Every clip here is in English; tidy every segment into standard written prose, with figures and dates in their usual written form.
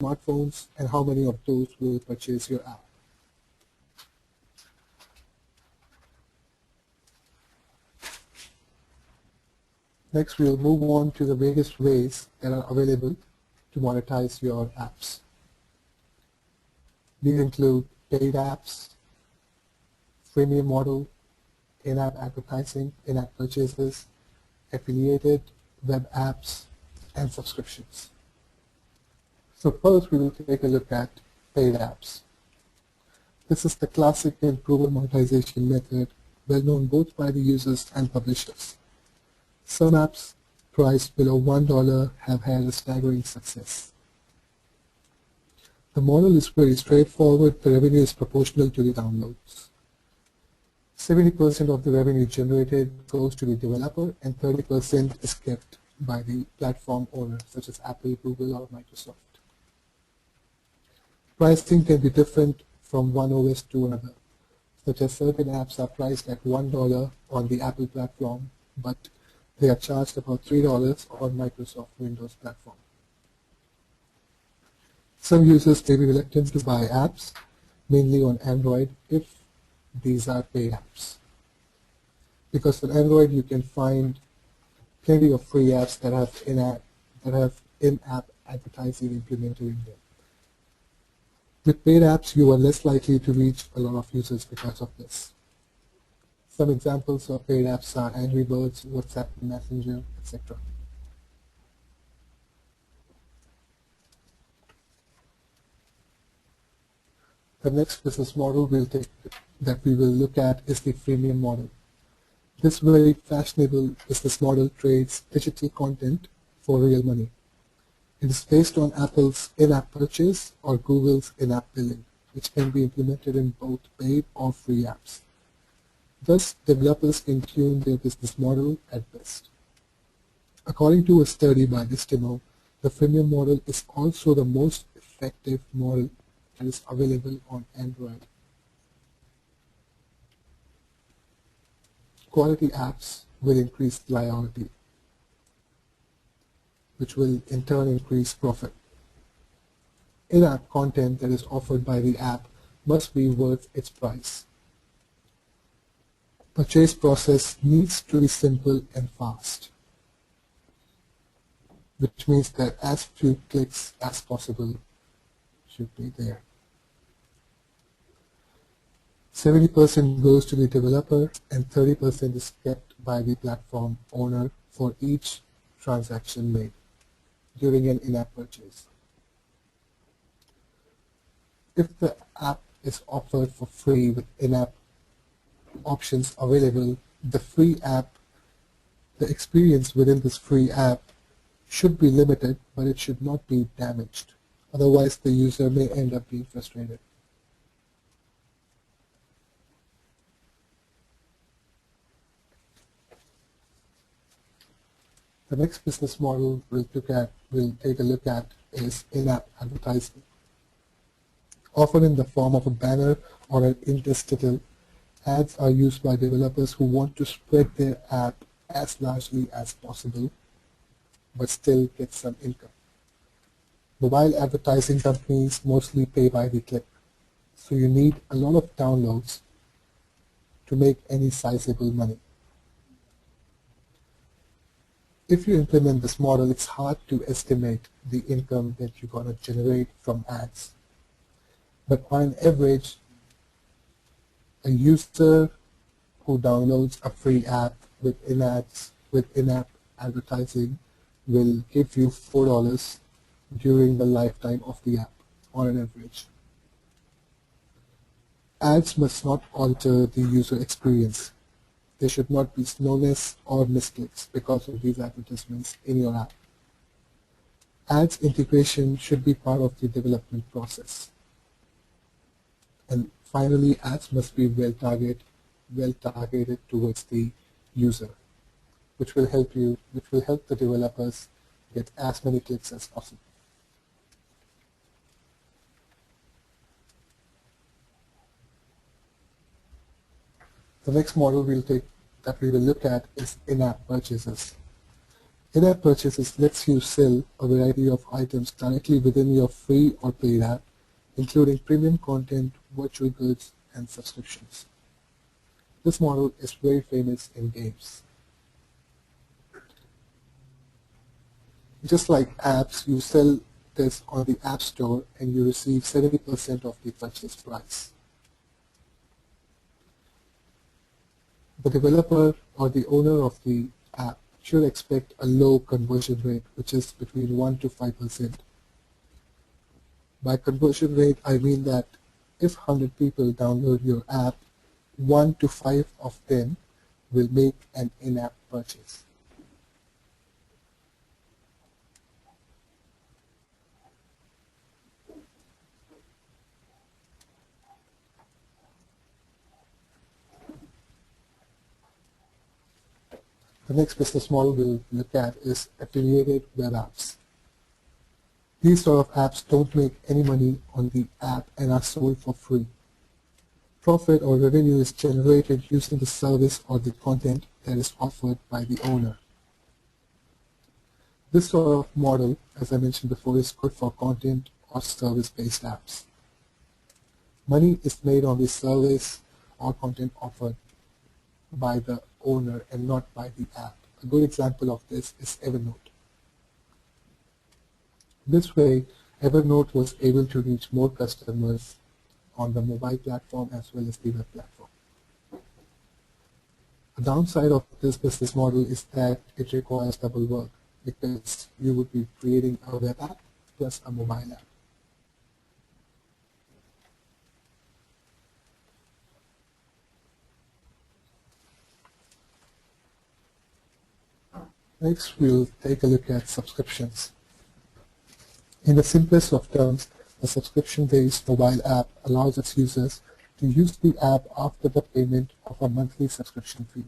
smartphones and how many of those will purchase your app. Next, we'll move on to the various ways that are available to monetize your apps. These include paid apps, freemium model, in-app advertising, in-app purchases, affiliated, web apps, and subscriptions. So first we will take a look at paid apps. This is the classic and proven monetization method, well known both by the users and publishers. Some apps priced below $1 have had a staggering success. The model is very straightforward. The revenue is proportional to the downloads. 70% of the revenue generated goes to the developer and 30% is kept by the platform owner, such as Apple, Google, or Microsoft. Pricing can be different from one OS to another, such as certain apps are priced at $1 on the Apple platform, but they are charged about $3 on Microsoft Windows platform. Some users may be reluctant to buy apps, mainly on Android, if these are paid apps. Because on Android you can find plenty of free apps that have in-app advertising implemented in them. With paid apps, you are less likely to reach a lot of users because of this. Some examples of paid apps are Angry Birds, WhatsApp Messenger, etc. The next business model that we will look at is the freemium model. This very fashionable business model trades digital content for real money. It is based on Apple's in-app purchase or Google's in-app billing, which can be implemented in both paid or free apps. Thus, developers can tune their business model at best. According to a study by Distimo, the freemium model is also the most effective model that is available on Android. Quality apps will increase loyalty, which will in turn increase profit. In-app content that is offered by the app must be worth its price. Purchase process needs to be simple and fast, which means that as few clicks as possible should be there. 70% goes to the developer and 30% is kept by the platform owner for each transaction made during an in-app purchase. If the app is offered for free with in-app options available, the experience within this free app should be limited, but it should not be damaged. Otherwise, the user may end up being frustrated. The next business model we'll take a look at is in-app advertising. Often in the form of a banner or an interstitial, ads are used by developers who want to spread their app as largely as possible, but still get some income. Mobile advertising companies mostly pay by the click, so you need a lot of downloads to make any sizable money. If you implement this model, it's hard to estimate the income that you're going to generate from ads. But on average, a user who downloads a free app with in-app advertising will give you $4 during the lifetime of the app on an average. Ads must not alter the user experience. There should not be slowness or misclicks because of these advertisements in your app. Ads integration should be part of the development process. And finally, ads must be well targeted towards the user, which will help the developers get as many clicks as possible. The next model that we will look at is in-app purchases. In-app purchases lets you sell a variety of items directly within your free or paid app, including premium content, virtual goods, and subscriptions. This model is very famous in games. Just like apps, you sell this on the App Store and you receive 70% of the purchase price. The developer or the owner of the app should expect a low conversion rate, which is between 1 to 5%. By conversion rate, I mean that if 100 people download your app, 1 to 5 of them will make an in-app purchase. The next business model we'll look at is affiliated web apps. These sort of apps don't make any money on the app and are sold for free. Profit or revenue is generated using the service or the content that is offered by the owner. This sort of model, as I mentioned before, is good for content or service-based apps. Money is made on the service or content offered by the owner and not by the app. A good example of this is Evernote. This way, Evernote was able to reach more customers on the mobile platform as well as the web platform. The downside of this business model is that it requires double work because you would be creating a web app plus a mobile app. Next, we'll take a look at subscriptions. In the simplest of terms, a subscription-based mobile app allows its users to use the app after the payment of a monthly subscription fee.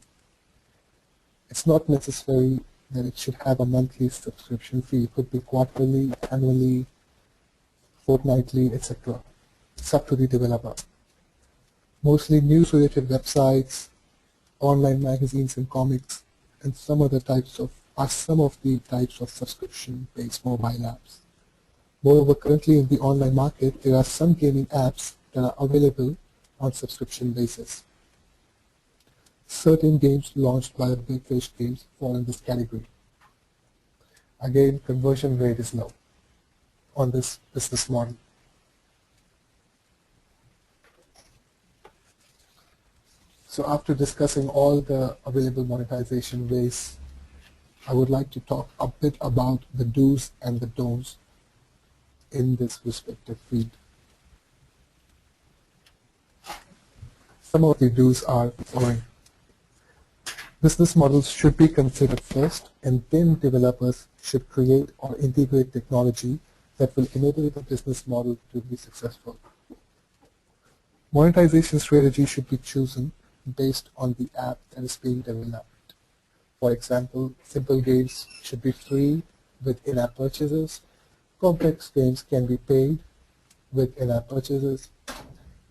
It's not necessary that it should have a monthly subscription fee. It could be quarterly, annually, fortnightly, etc. It's up to the developer. Mostly news-related websites, online magazines and comics, and some of the types of subscription-based mobile apps. Moreover, currently in the online market, there are some gaming apps that are available on subscription basis. Certain games launched by the Big Fish Games fall in this category. Again, conversion rate is low on this business model. So after discussing all the available monetization ways, I would like to talk a bit about the do's and the don'ts in this respective field. Some of the do's are following. Business models should be considered first, and then developers should create or integrate technology that will enable the business model to be successful. Monetization strategy should be chosen based on the app that is being developed. For example, simple games should be free with in-app purchases. Complex games can be paid with in-app purchases.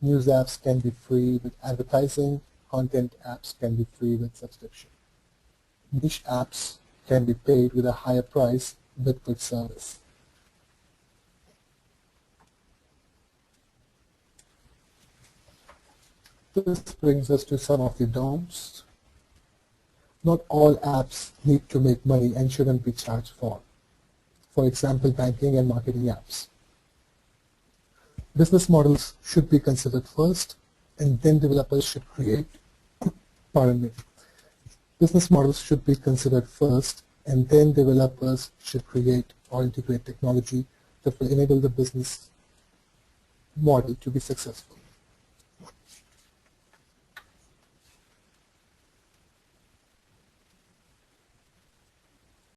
News apps can be free with advertising. Content apps can be free with subscription. Niche apps can be paid with a higher price with good service. This brings us to some of the don'ts. Not all apps need to make money and shouldn't be charged for. For example, banking and marketing apps. Business models should be considered first, and then developers should create, Business models should be considered first, and then developers should create or integrate technology that will enable the business model to be successful.